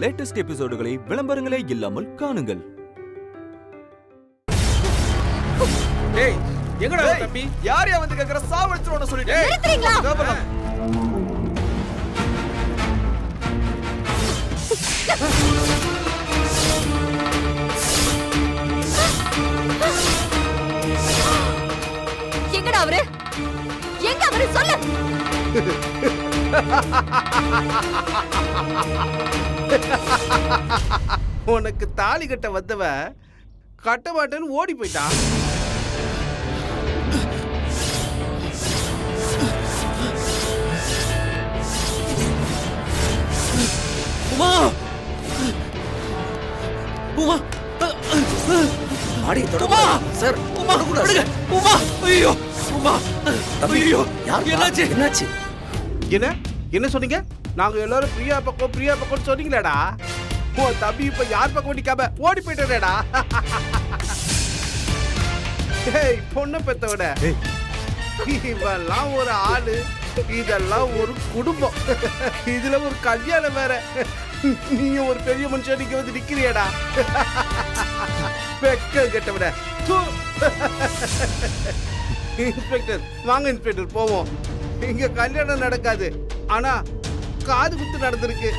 Latest எபிசோடுகளை விளம்பரங்களே இல்லாமல் காணுங்கள். டேய் எங்கடா தம்பி? யாரையா வந்து கேக்குற? சாவடிச்சுறோன்னு சொல்லிட்டேன். நிறுத்துறீங்களா? எங்கடா அவரு? எங்க அவரு? சொல்லு. உனக்கு தாலி கட்ட வந்தவ கட்ட மாட்டேன்னு ஓடி போயிட்டான். உமா உமா ஆடி தொடமா சார். உமா விடுங்க. உமா ஐயோ உமா ஐயோ என்னாச்சு? என்னாச்சு? என்ன சொன்னீங்க? நாங்க எல்லாரும் பிரியா பக்கம் சொன்னீங்களாடா? உன் தம்பி இப்ப யார் பக்கம் ஓடிக்காம ஓடி போயிட்டாடா. பொண்ணு பெத்தோட இவெல்லாம் ஒரு ஆளு, இதெல்லாம் ஒரு குடும்பம், இதுல ஒரு கல்யாணம் வேற. நீங்க ஒரு பெரிய மனுஷன் நீங்க வந்து நிக்கிறியடா. வெக்க கெட்டவிட. இன்ஸ்பெக்டர் வாங்க இன்ஸ்பெக்டர் போவோம். இங்க கல்யாணம் நடக்காது, ஆனா காது குத்து நடந்திருக்கு.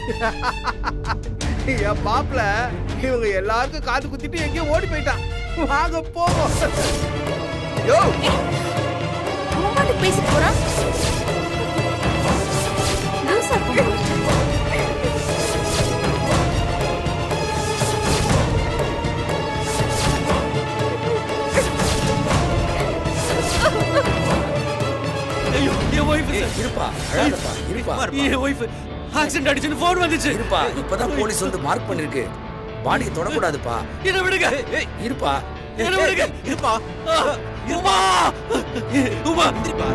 என் மாப்பிள்ள இவங்க எல்லாருக்கும் காது குத்திட்டு எங்கேயோ ஓடி போயிட்டான். வாங்க போவோம். யோ பேசி போறான். ஐயோ என் வைஃப் இருப்பா, அழாதப்பா, இருப்பா. என் வைஃப் ஆக்சிடென்ட் அடிச்சுன்னு போன் வந்துச்சு. இருப்பா, இப்பதான் போலீஸ் வந்து மார்க் பண்ணிருக்கு. பாடியை தொடக்கூடாதுப்பா. என்ன விடுங்க. இருப்பா, என்ன விடுங்க. இருப்பா. உமா உமா இருப்பா.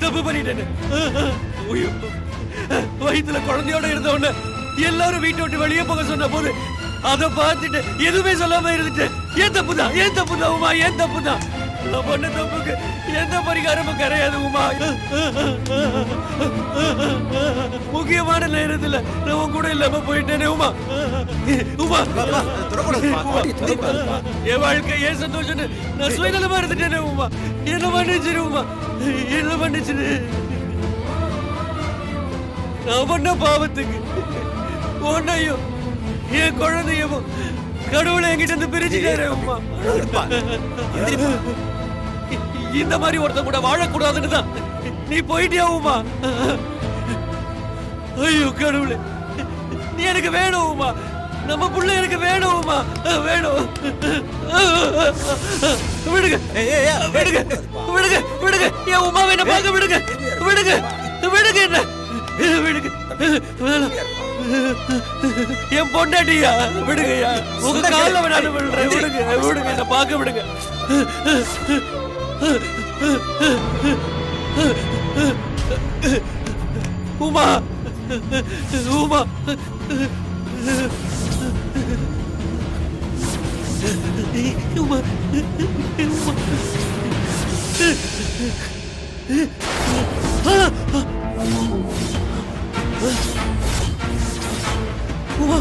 தப்பு பண்ணிட்டேனே. வயித்துல குழந்தையோட இருந்த உடனே எல்லாரும் வீட்டை விட்டு வெளியே போக சொன்ன போது அதை பார்த்துட்டு எதுவுமே சொல்லாம இருந்துட்டு ஏன் தப்புதான் உமா, ஏன் தப்புதான். நான் பண்ண தப்புக்கு எந்த பரிகாரமும் கிடையாது உமா. முக்கியமான நேரத்துல நான் உன் கூட இல்லாம போயிட்டேனே உமா. என் வாழ்க்கை ஏன் சந்தோஷம் நான் சுயநலமா இருந்துட்டேனே உமா. என்ன பண்ணிச்சிரு உமா, என்ன பண்ணிச்சிரு. நான் பண்ண பாவத்துக்கு உன்னையும் என் குழந்தையும் கடவுளை என்கிட்ட இருந்து பிரிச்சுட்டாரு உமா. இந்த மாதிரி ஒருத்தன் கூட வாழக்கூடாதுன்னு தான் நீ போயிட்டியா உமா. ஐயோ கடவுளே, நீ எனக்கு வேணும் உமா. நம்ம புள்ள எனக்கு வேணும் உமா, வேணும். விடுங்க விடுங்க விடுங்க விடுங்க. என் உமாவை என்ன பார்க்க விடுங்க. விடுங்க விடுங்க என்ன விடுங்க. என் பொண்டாட்டியா விடுங்கய்யா. உங்க கால வேணாலும் விடுறேன். விடுங்க விடுங்க என்ன பார்க்க விடுங்க. உமா உமா உமா உமா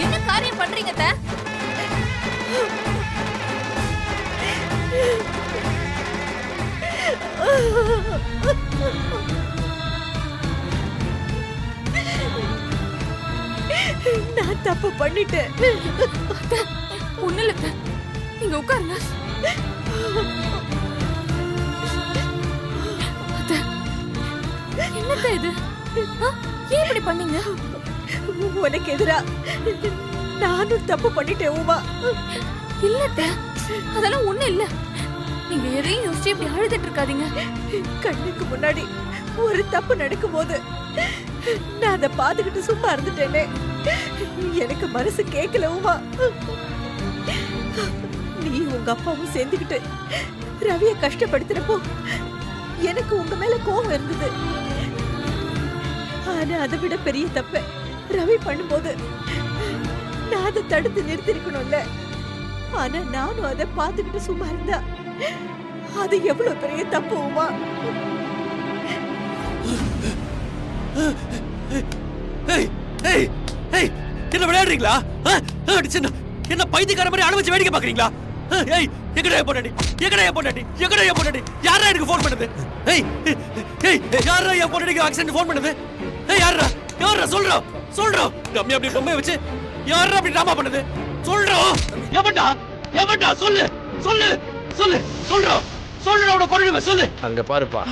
என்ன காரியம் பண்றீங்க? தப்பு பண்ணிட்டேன். ஒண்ணு இல்ல, நீங்க உட்காருங்க. என்னத்த இது? ஏன் இப்படி பண்ணீங்க? உனக்கு எதிரா நானும் தப்பு பண்ணிட்டேன் உமா. இல்லத்த, அதெல்லாம் ஒண்ணு இல்ல. நீங்க எதையும் யோசிச்சு இப்படி அழுதுட்டு இருக்காதீங்க. கண்ணுக்கு முன்னாடி ஒரு தப்பு நடக்கும் போது நான் அதை பாத்துக்கிட்டு சும்மா இருந்துட்டேனே, எனக்கு மனசு கேட்கல உமா. நீ உங்க அப்பாவும் சேர்ந்துக்கிட்டு ரவியை கஷ்டப்படுத்தினப்போ எனக்கு உங்க மேல கோபம் இருந்தது. ஆனா அதை விட பெரிய தப்ப ரவி பண்ணும்போது நான் அதை தடுத்து நிறுத்திருக்கணும்ல. ஆனா நானும் அதை பார்த்துக்கிட்டு சும்மா இருந்தா அது எவ்வளவு பெரிய தப்பு உமா. என்ன விளையாடுறீங்களா? என்ன பைத்தியக்கார மாதிரி அழ வச்சு வேடிக்கை பாக்குறீங்களா? எங்கடா பொண்டாட்டி? எங்கடா பொண்டாட்டி? எங்கடா பொண்டாட்டி? யாரா எனக்கு போன் பண்ணது? யாரா என் பொண்டாட்டிக்கு ஆக்சிடென்ட் போன் பண்ணது? யாரா? யாரா சொல்றோம் சொல்றோம். ரம்யா அப்படி பொம்மையை வச்சு யாரா அப்படி டிராமா பண்ணது? சொல்றோம். எவன்டா? எவன்டா? சொல்லு சொல்லு சொல்லு. சொல்றோம் சொல்றோம். அவனை கொன்னுடுவேன். சொல்லு. அங்க பாருப்பா.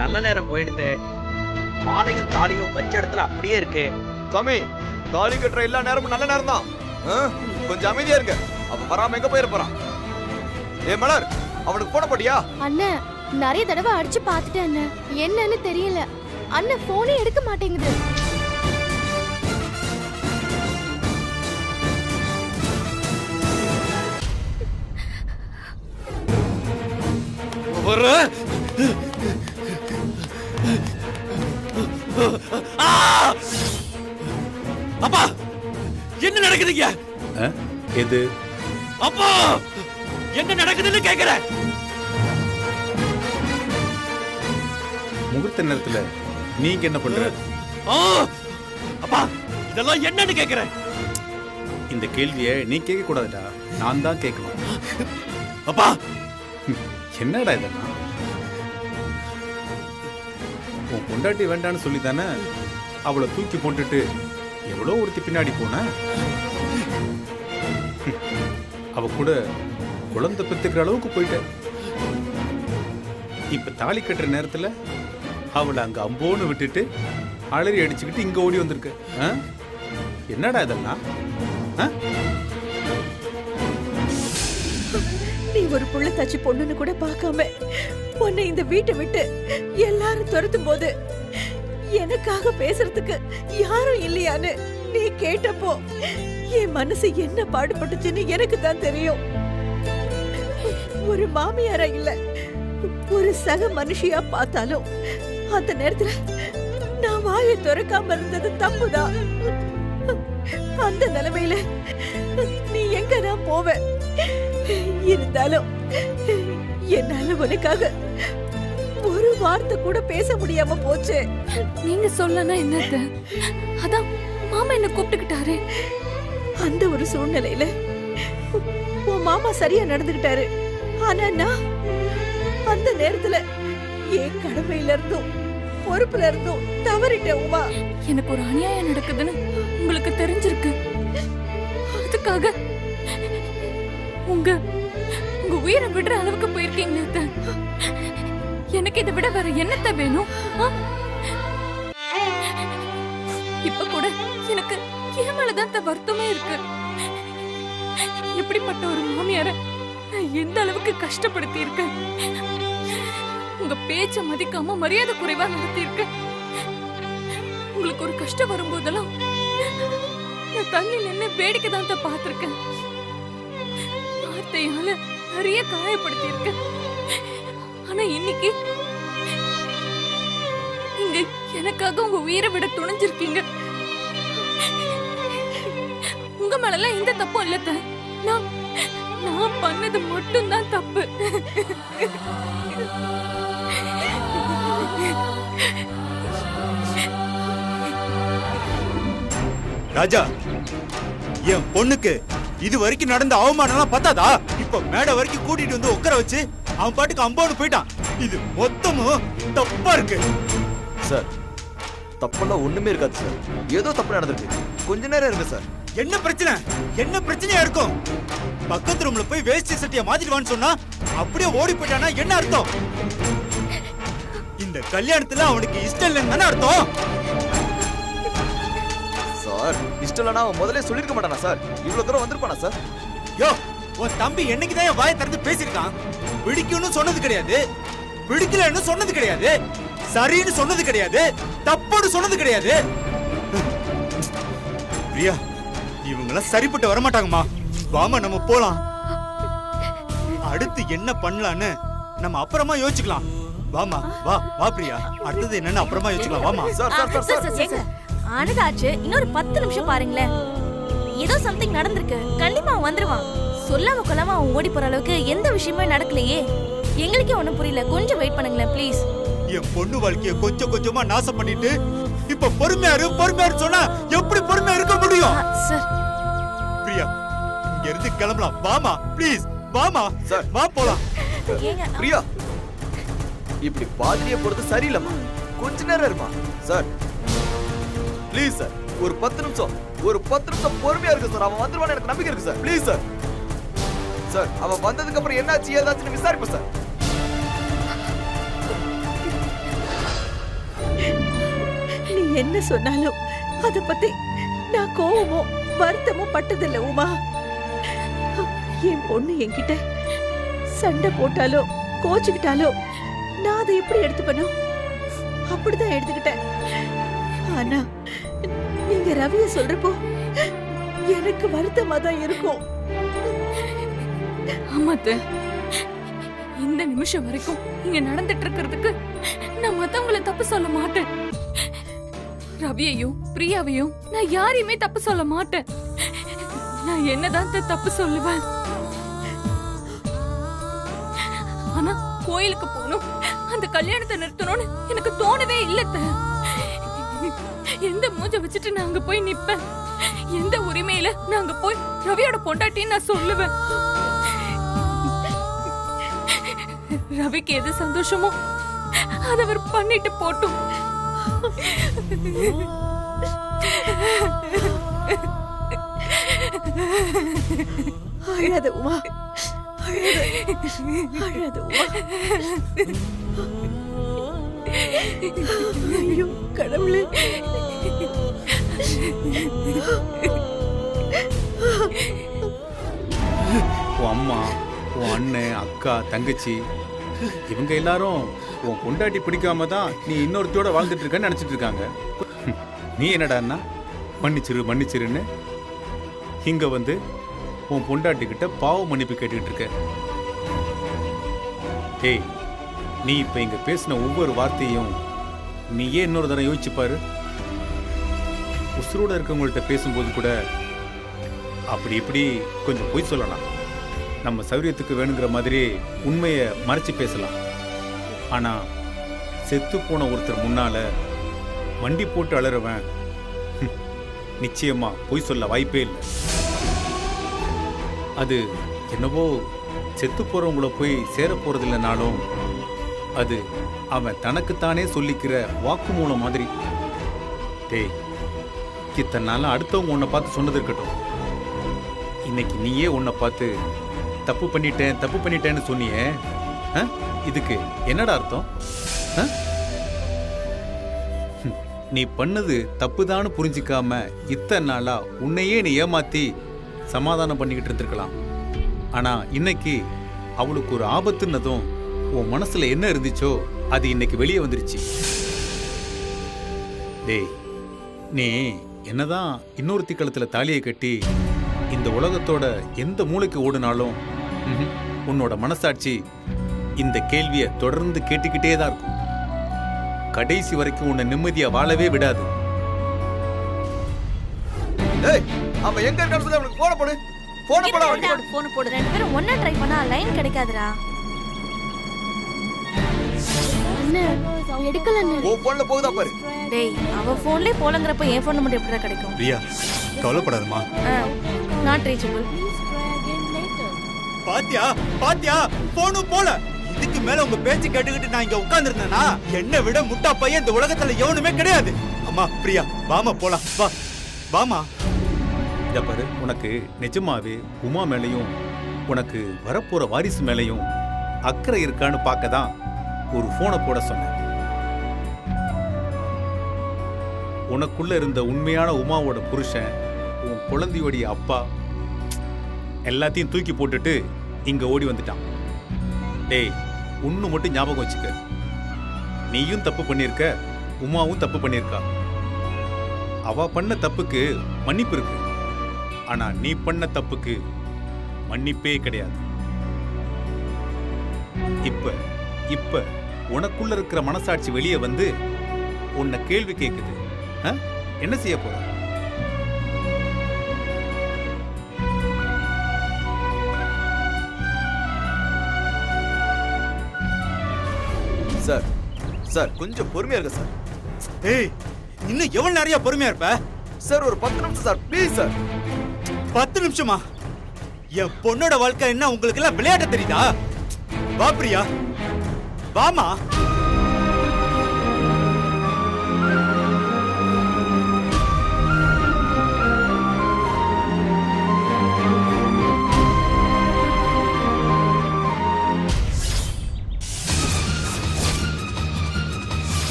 நல்ல நேரம் போயிடுது. மாலையும் தாலியும் வச்ச இடத்துல அப்படியே இருக்கு. சாமி, தாலி கட்டுற எல்லா நேரமும் நல்ல நேரம் தான். கொஞ்சம் அமைதியா இருங்க. அவன் வராம எங்க போயிட போறான்? ஏ மலர், அவனுக்கு போன போட்டியா? அண்ணன் நிறைய தடவை அடிச்சு பார்த்துட்டேன் அண்ணன், என்னன்னு தெரியல. அண்ணன் போனே எடுக்க மாட்டேங்குது. அப்பா, என்ன நடக்குதுங்க? எது? அப்பா, என்ன நடக்குதுன்னு கேக்குறேன். முகூர்த்த நேரத்துல நீங்க என்ன பண்ற? அப்பா, இதெல்லாம் என்னன்னு கேக்குறேன். இந்த கேள்வியை நீ கேட்க கூடாதுடா, நான் தான் கேட்கணும். அப்பா, என்னடா இதெல்லாம்? உன் பொண்டாட்டி வேண்டான்னு சொல்லி தானே அவளை தூக்கி போட்டுட்டு எவ்வளோ ஒருத்தி பின்னாடி போன. அவ கூட குழந்தை பெத்துக்கிற அளவுக்கு போயிட்ட. இப்ப தாலி கட்டுற நேரத்துல அவளை அங்க அம்போன்னு விட்டுட்டு அலறி அடிச்சுக்கிட்டு இங்க ஓடி வந்திருக்க. என்னடா இதெல்லாம்? நீ ஒரு புள்ள தச்சு பொண்ணுன்னு கூட பார்க்காம உன்னை இந்த வீட்டை விட்டு எல்லாரும் துரத்தும் போது எனக்காக பேசுறதுக்கு யாரும் இல்லையான்னு நீ கேட்டப்போ என் மனசு என்ன பாடுபட்டுச்சுன்னு எனக்கு தான் தெரியும். ஒரு மாமியாரா இல்ல, ஒரு சக மனுஷியா பார்த்தாலும் அந்த நேரத்துல நான் வாயை திறக்காம இருந்தது தப்புதான். அந்த நிலைமையில நீ எங்கதான் போவ? இருந்தாலும் என்னால உனக்காக ஒரு வார்த்தை கூட பேச முடியாம போச்சு. நீங்க சொல்லனா என்னத்த? அதான் மாமா என்ன கூப்பிட்டுக்கிட்டாரு. அந்த ஒரு சூழ்நிலையில உன் மாமா சரியா நடந்துகிட்டாரு. ஆனா நான் அந்த நேரத்துல என் கடமையில இருந்தும் பொறுப்புல இருந்தும் தவறிட்டேன் உமா. எனக்கு ஒரு அநியாயம் நடக்குதுன்னு உங்களுக்கு தெரிஞ்சிருக்கு. அதுக்காக உங்க உங்க உயிரை விடுற அளவுக்கு போயிருக்கீங்க. எனக்கு இதை விட வேற என்னத்த வேணும்? இப்ப கூட எனக்கு என் மேலதான் வருத்தமே இருக்கு. எப்படிப்பட்ட ஒரு மாமியார நான் எந்த அளவுக்கு கஷ்டப்படுத்தி இருக்கேன். உங்க பேச்ச மதிக்காம மரியாதை குறைவா நடத்தி இருக்கேன். உங்களுக்கு ஒரு கஷ்டம் வரும்போதெல்லாம் நான் தண்ணி நின்று வேடிக்கை தான் பார்த்திருக்கேன். வார்த்தையால நிறைய காயப்படுத்தி இருக்கேன். ஆனா இன்னைக்கு நீங்க எனக்காக உங்க உயிரை விட துணிஞ்சிருக்கீங்க. உங்க மேல எந்த தப்பும் இல்ல. நான் பண்ணது மட்டும்தான் தப்பு. ராஜா, என் பொண்ணுக்கு இது வரைக்கும் நடந்த அவமானம்லாம் பத்தாதா? இப்ப மேடை வரைக்கும் கூட்டிட்டு வந்து உட்கார வச்சு அவன் பாட்டுக்கு அம்போன்னு போயிட்டான். இது மொத்தமும் தப்பா இருக்கு. சார் தப்பெல்லாம் ஒண்ணுமே இருக்காது சார். ஏதோ தப்பு நடந்திருக்கு. கொஞ்ச நேரம் இருங்க சார். என்ன பிரச்சனை? என்ன பிரச்சனையா இருக்கும்? பக்கத்து ரூம்ல போய் வேஷ்டி சட்டியை மாத்திடுவான்னு சொன்னா அப்படியே ஓடி போயிட்டானா என்ன அர்த்தம்? இந்த கல்யாணத்துல அவனுக்கு இஷ்டம் இல்லைன்னு தானே அர்த்தம்? சார் இஷ்டம் இல்லைன்னா அவன் முதல்ல சொல்லிருக்க மாட்டானா சார்? இவ்வளவு தூரம் வந்திருப்பானா சார்? யோ, உன் தம்பி என்னைக்குதான் என் வாயை திறந்து பேசியிருக்கான்? பிடிக்கும்னு சொன்னது கிடையாது, பிடிக்கலன்னு சொன்னது கிடையாது, சரின்னு சொன்னது கிடையாது, தப்புன்னு சொன்னது கிடையாது. பிரியா, இவங்கெல்லாம் சரிப்பட்டு வரமாட்டாங்கம்மா. வாமா நம்ம போலாம். அடுத்து என்ன பண்ணலான்னு நம்ம அப்புறமா யோசிச்சுக்கலாம். வாமா, வா வா பிரியா. அடுத்தது என்னன்னு அப்புறமா யோசிச்சுக்கலாம். வாமா. சார் ஆனதாச்சு. இன்னொரு 10 நிமிஷம் பாருங்களேன். ஏதோ சம்திங் நடந்திருக்கு. கண்டிப்பா அவன் வந்துருவான். சொல்லாம கொள்ளாம அவன் ஓடி போற அளவுக்கு எந்த விஷயமே நடக்கலையே. எங்களுக்கே ஒண்ணும் புரியல. கொஞ்சம் வெயிட் பண்ணுங்களேன் ப்ளீஸ். என் பொண்ணு வாழ்க்கைய கொஞ்சம் கொஞ்சமா நாசம் பண்ணிட்டு இப்ப பொறுமையாரு சொன்னா எப்படி பொறுமையா இருக்க முடியும்? சார் பிரியா, இங்க இருந்து கிளம்பலாம். வாமா ப்ளீஸ், வாமா சார். வா போலாம். பிரியா, இப்படி பாதிரியை போறது சரியில்லைம்மா. கொஞ்ச நேரம் இருமா சார். ப்ளீஸ் சார், ஒரு 10 நிமிஷம் பொறுமையா இருக்கு சார். அவன் வந்துருவான்னு எனக்கு நம்பிக்கை இருக்கு சார். Please sir. சார் அவன் வந்ததுக்கு அப்புறம் என்னாச்சு ஏதாச்சுன்னு விசாரிப்பேன் சார். நீ என்ன சொன்னாலும் அத பத்தி நான் கோவமோ வருத்தமோ பட்டதில்ல உமா. என் பொண்ணு என்கிட்ட சண்டை போட்டாலோ கோச்சுக்கிட்டாலோ நான் அதை எப்படி எடுத்துப்பனோ அப்படிதான் எடுத்துக்கிட்டேன். ஆனா நீங்க ரவிய சொல்றப்போ எனக்கு வருத்தமா தான் இருக்கும். ஆமாத்த, இந்த நிமிஷம் வரைக்கும் இங்க நடந்துட்டு இருக்கிறதுக்கு நான் மத்தவங்களை தப்பு சொல்ல மாட்டேன். ரவியையும் பிரியாவையும் நான் யாரையுமே தப்பு சொல்ல மாட்டேன். நான் என்னதான் தப்பு சொல்லுவேன். ஆனா கோயிலுக்கு போகணும், அந்த கல்யாணத்தை நிறுத்தணும்னு எனக்கு தோணவே இல்ல. எந்த மூஞ்ச வச்சுட்டு நான் அங்க போய் நிப்பேன்? எந்த உரிமையில நான் அங்க போய் ரவியோட பொண்டாட்டின்னு நான் சொல்லுவேன்? ரவிக்கு எது சந்தோஷமோ அதை அவர் பண்ணிட்டு போட்டும். அழாத உமா, அழாத உமா. ஐயோ கடவுளே. உன் அம்மா, உன் அண்ணன், அக்கா, தங்கச்சி இவங்க எல்லாரும் உன் பொண்டாட்டி பிடிக்காம தான் நீ இன்னொருத்தோட வாழ்ந்துட்டு இருக்கன்னு நினைச்சிட்டு இருக்காங்க. நீ என்னடான்னா மன்னிச்சிருன்னு இங்க வந்து உன் பொண்டாட்டி கிட்ட பாவ மன்னிப்பு கேட்டுக்கிட்டு இருக்க. ஏய், நீ இப்ப இங்க பேசின ஒவ்வொரு வார்த்தையும் நீயே இன்னொரு தடவை யோசிச்சு பாரு. உசுரோட இருக்கவங்கள்ட்ட பேசும்போது கூட அப்படி இப்படி கொஞ்சம் பொய் சொல்லலாம். நம்ம சௌரியத்துக்கு வேணுங்கிற மாதிரி உண்மையை மறைச்சு பேசலாம். ஆனா செத்து போன ஒருத்தர் முன்னால மண்டி போட்டு அலறவன் நிச்சயமா பொய் சொல்ல வாய்ப்பே இல்லை. அது என்னவோ செத்து போறவங்கள போய் சேர போறது இல்லைனாலும் அது அவன் தனக்குத்தானே சொல்லிக்கிற வாக்குமூலம் மாதிரி. டேய், இத்தனை நாள் அடுத்தவங்க உன்னை பார்த்து சொன்னது இருக்கட்டும், இன்னைக்கு நீயே உன்னை பார்த்து தப்பு பண்ணிட்டேன்னு சொன்னியே, இதுக்கு என்னடா அர்த்தம்? நீ பண்ணது தப்புதான்னு புரிஞ்சிக்காம இத்தனை நாளா உன்னையே நீ ஏமாத்தி சமாதானம் பண்ணிக்கிட்டு இருந்திருக்கலாம். ஆனா இன்னைக்கு அவளுக்கு ஒரு ஆபத்துன்னதும் உன் மனசுல என்ன இருந்துச்சோ அது இன்னைக்கு வெளியே வந்துருச்சு. டேய், நீ என்னதான் இன்னொருத்தி கழுத்துல தாலியை கட்டி இந்த உலகத்தோட எந்த மூளைக்கு ஓடுனாலும் உன்னோட மனசாட்சி இந்த கேள்வியை தொடர்ந்து கேட்டுக்கிட்டே தான் இருக்கும். கடைசி வரைக்கும் உன்னை நிம்மதியா வாழவே விடாது. டேய், அவன் எங்க இருக்கான்னு சொல்லி அவனுக்கு போன் போடு. போன் போடு. போன் போடு. ரெண்டு பேரும் ஒண்ணா ட்ரை பண்ணா லைன் கிடைக்காதுடா. அண்ணே எடுக்கல அண்ணே. ஓ போன்ல போகுதா பாரு. டேய், அவ போன்லயே போலங்கறப்ப என் போன் மட்டும் எப்படிடா கிடைக்கும்? பிரியா, கவலைப்படாதம்மா. Not reachable. பாத்தியா பாத்தியா போனும் போல. இதுக்கு மேல உங்க பேச்சு கேட்டுக்கிட்டு நான் இங்க உட்கார்ந்திருந்தேனா என்னை விட முட்டா பையன் இந்த உலகத்துல எவனுமே கிடையாது. அம்மா பிரியா வாமா போலாம் வா வாமா. இத பாரு, உனக்கு நிஜமாவே உமா மேலையும் உனக்கு வரப்போற வாரிசு மேலையும் அக்கறை இருக்கான்னு பார்க்க தான் ஒரு போனை போட சொன்னேன். உனக்குள்ள இருந்த உண்மையான உமாவோட புருஷன், உன் குழந்தையோடைய அப்பா எல்லாத்தையும் தூக்கி போட்டுட்டு இங்க ஓடி வந்துட்டான். டேய், ஒண்ணு மட்டும் ஞாபகம் வச்சுக்க, நீயும் தப்பு பண்ணிருக்க, உமாவும் தப்பு பண்ணிருக்கா. அவ பண்ண தப்புக்கு மன்னிப்பு இருக்கு, ஆனா நீ பண்ண தப்புக்கு மன்னிப்பே கிடையாது. இப்ப இப்ப உனக்குள்ள இருக்கிற மனசாட்சி வெளியே வந்து உன்னை கேள்வி கேக்குது. என்ன செய்ய போற? சார் சார் கொஞ்சம் பொறுமையா இருக்க சார். ஏய், இன்னும் எவ்வளவு நிறைய பொறுமையா இருப்ப? சார் ஒரு 10 நிமிஷம் சார், ப்ளீஸ் சார். 10 நிமிஷமா? என் பொண்ணோட வாழ்க்கை என்ன உங்களுக்கு எல்லாம் விளையாட்ட தெரியுதா? வா பிரியா வாமா.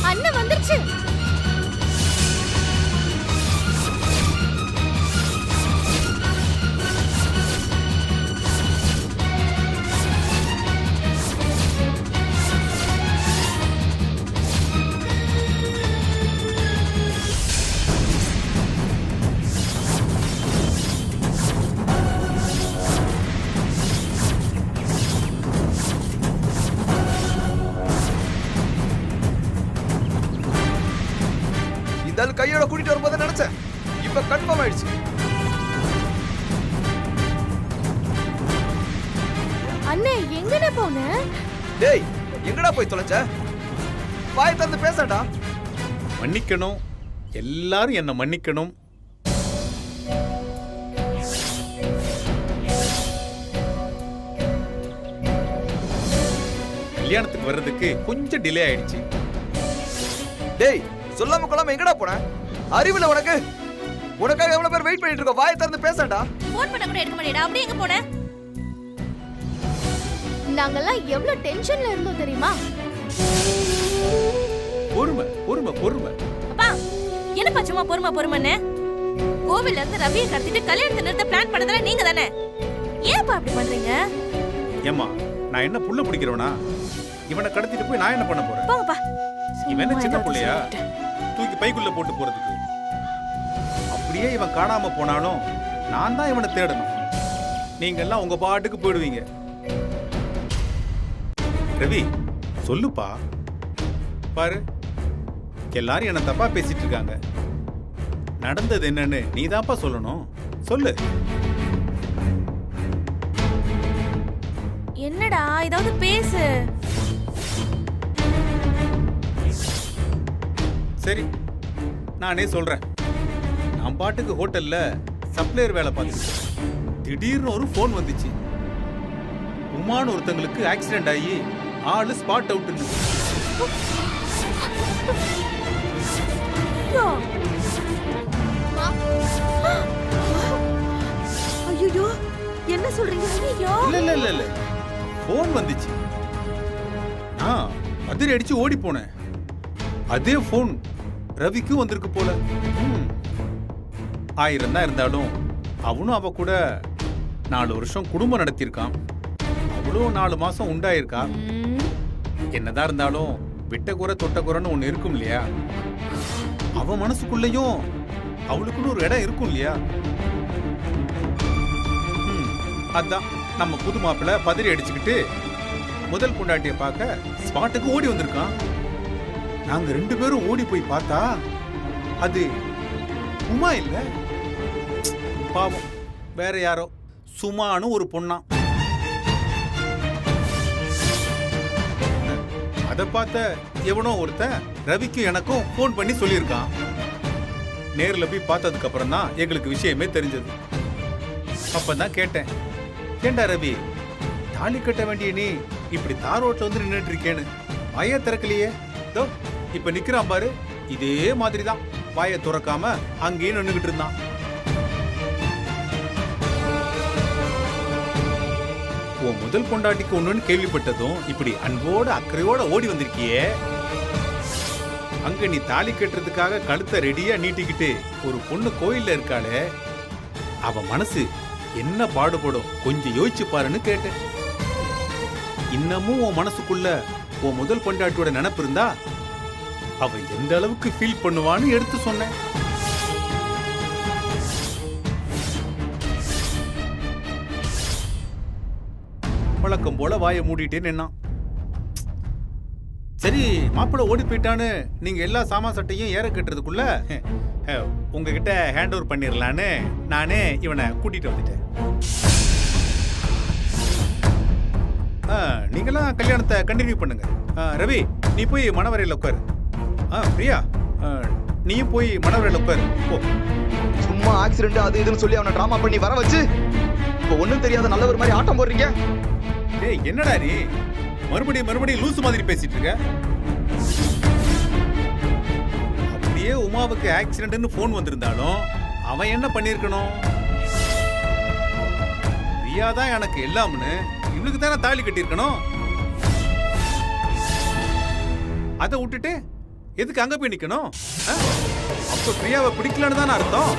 அண்ணன் வந்துருச்சு. கையோட கூட்டிட்டு வரும்போது நினைச்சேன், இப்ப கன்ஃபார்ம் ஆயிடுச்சு. அண்ணே எங்கடா போன? டேய் எங்கடா போய் தொலைச்ச? வாய் திறந்து பேசடா. மன்னிக்கணும், எல்லாரும் என்ன மன்னிக்கணும். கல்யாணத்துக்கு வர்றதுக்கு கொஞ்சம் டிலே ஆயிடுச்சு. டேய் சொல்லாம கொள்ளாம எங்கடா போன? அறிவுல உனக்கு? உனக்காக எவ்வளவு பேர் வெயிட் பண்ணிட்டு இருக்கோம். வாயை திறந்து பேசடா. போன் பண்ண கூட எடுக்க மாட்டேடா. அப்படியே எங்க போன? நாங்கெல்லாம் எவ்வளவு டென்ஷன்ல இருந்தோம் தெரியுமா? பொறுமை பொறுமை பொறுமை. அப்பா என்னப்பா சும்மா பொறுமை பொறுமைன்னு? கோவில்ல இருந்து ரவியை கடத்திட்டு கல்யாணத்தை நிறுத்த பிளான் பண்ணதெல்லாம் நீங்க தானே? ஏன்ப்பா அப்படி பண்றீங்க? ஏமா நான் என்ன புள்ள பிடிக்கிறவனா? இவனை கடத்திட்டு போய் நான் என்ன பண்ண போறேன்? போங்கப்பா. இவன் என்ன சின்ன புள்ளையா தூக்கி பைக்குள்ள போட்டு போறதுக்கு? அப்படியே இவன் காணாம போனாலும் நான் தான் இவனை தேடணும். நீங்க எல்லாம் உங்க பாட்டுக்கு போயிடுவீங்க. ரவி சொல்லுப்பா. பாரு, எல்லாரும் என்ன தப்பா பேசிட்டு இருக்காங்க. நடந்தது என்னன்னு நீதான்ப்பா சொல்லணும். சொல்லு. என்னடா ஏதாவது பேசு. சரி நானே சொல்றேன். நான் பாட்டுக்கு ஹோட்டல்ல சப்ளையர் வேலை பார்த்துட்டு திடீர்னு ஒரு போன் வந்துச்சு. உமான்னு ஒருத்தங்களுக்கு ஆக்சிடென்ட் ஆகி ஆளு ஸ்பாட் அவுட்னு. ஐயோ என்ன சொல்றீங்க? ஐயோ இல்ல இல்ல இல்ல போன் வந்துச்சு. நான் அதிரி அடிச்சு ஓடி போனேன். அதே போன் ரவிக்கும் வந்திருக்கு போல. 1000 தான் இருந்தாலும் அவனும் அவ கூட 4 வருஷம் குடும்பம் நடத்தியிருக்கான். அவளும் 4 மாசம் உண்டாயிருக்கா. என்னதான் இருந்தாலும் விட்ட குறை தொட்ட குறைன்னு ஒண்ணு இருக்கும் இல்லையா? அவ மனசுக்குள்ளேயும் அவளுக்குன்னு ஒரு இடம் இருக்கும் இல்லையா? அதான் நம்ம புது மாப்பிள்ள பதறி அடிச்சுக்கிட்டு முதல் பொண்டாட்டிய பார்க்க ஸ்பாட்டுக்கு ஓடி வந்திருக்கான். நாங்க 2 பேரும் ஓடி போய் பார்த்தா அது உமா இல்ல, பாவம் வேற யாரோ சுமானு ஒரு பொண்ணா. அத பார்த்த எவனோ ஒருத்தன் ரவிக்கும் எனக்கும் போன் பண்ணி சொல்லியிருக்கான். நேர்ல போய் பார்த்ததுக்கு அப்புறம் தான் எங்களுக்கு விஷயமே தெரிஞ்சது. அப்பதான் கேட்டேன், ஏண்டா ரவி தாலி கட்ட வேண்டிய நீ இப்படி தார் ரோட்ல வந்து நின்னுட்டு இருக்கேன்னு வாயை திறக்கலையே. தோ இப்ப நிக்கிறான் பாரு, இதே மாதிரிதான் வாயை துறக்காம அங்கேயே நின்னுகிட்டு இருந்தான். உன் முதல் பொண்டாட்டிக்கு ஒண்ணுன்னு கேள்விப்பட்டதும் இப்படி அன்போட அக்கறையோட ஓடி வந்திருக்கியே. அங்க நீ தாலி கட்டுறதுக்காக கழுத்தை ரெடியா நீட்டிக்கிட்டு ஒரு பொண்ணு கோயில்ல இருக்காளே, அவ மனசு என்ன பாடுபடும் கொஞ்சம் யோசிச்சு பாருன்னு கேட்டேன். இன்னமும் உன் மனசுக்குள்ள உன் முதல் பொண்டாட்டியோட நினைப்பு இருந்தா அவ எந்த அளவுக்கு ஃபீல் பண்ணுவான்னு எடுத்து சொன்னேன். வழக்கம் போல வாயை மூடிட்டே நின்னான். சரி மாப்பிள்ள ஓடி போயிட்டான்னு நீங்க எல்லா சாமான் சட்டையும் ஏற கட்டுறதுக்குள்ள உங்ககிட்ட ஹேண்ட் ஓவர் பண்ணிடலான்னு நானே இவனை கூட்டிட்டு வந்துட்டேன். நீங்களாம் கல்யாணத்தை கண்டினியூ பண்ணுங்க. ரவி நீ போய் மணவரையில் உட்காரு. பிரியா நீயும் போய் மணவரையில் உட்காரு போ. சும்மா ஆக்சிடென்ட் அது இதுன்னு சொல்லி அவனை டிராமா பண்ணி வர வச்சு இப்போ ஒண்ணும் தெரியாத நல்ல ஒரு மாதிரி ஆட்டம் போடுறீங்க. டேய் என்னடா நீ மறுபடியும் லூசு மாதிரி பேசிட்டு இருக்க? அப்படியே உமாவுக்கு ஆக்சிடென்ட்னு போன் வந்திருந்தாலும் அவன் என்ன பண்ணிருக்கணும்? பிரியா தான் எனக்கு எல்லாம்னு இவனுக்கு தானே தாலி கட்டியிருக்கணும். அதை விட்டுட்டு எதுக்கு அங்க போய் நிக்கணும்? அப்ப பிரியாவை பிடிக்கலன்னு தானே அர்த்தம்.